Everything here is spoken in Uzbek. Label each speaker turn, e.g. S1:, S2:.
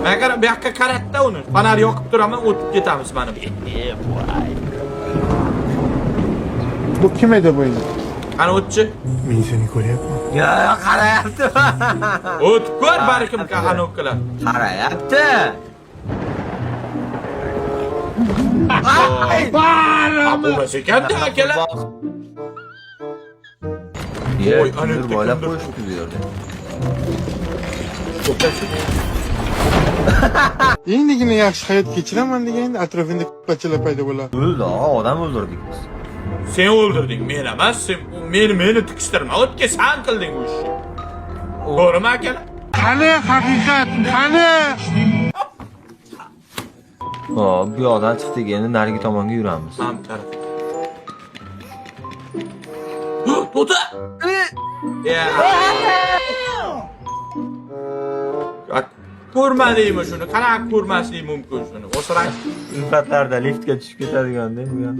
S1: Men qara bu yoqqa qaratda uni. Fanar yoqib turaman, o'tib ketamiz mana.
S2: Bu kim edi bu endi?
S1: Qani o'tchi?
S2: Men seni ko'ryapman.
S3: Yo'q, qarayapti.
S1: O'tib ko'r barikim qahanoklar.
S3: Qarayapti.
S1: Bu ekan-da akalar.
S3: Voy,
S1: ana
S3: bir boylab qo'yishibdi bu yerda.
S2: Endigina yaxshi hayot kechiraman deganda atrofingda kupachalar paydo bo'ladi.
S3: O'ldi, odam o'ldirdik biz.
S1: Sen o'ldirding, men emas. Sen meni tikishtirma. O'tga sen qilding bu ishni. To'g'rimi akalar?
S2: Qani haqiqat? Qani?
S3: Hop, bu yoqdan chiqdik, endi narigi tomonga yuramiz.
S1: Ham taraf. To'ta! Ya. Ko'rmadingmi shuni? Qanaqa ko'rmaslik mumkin shuni? O'sirang.
S3: Ulfatlarda liftga tushib ketadigan-da bu ham.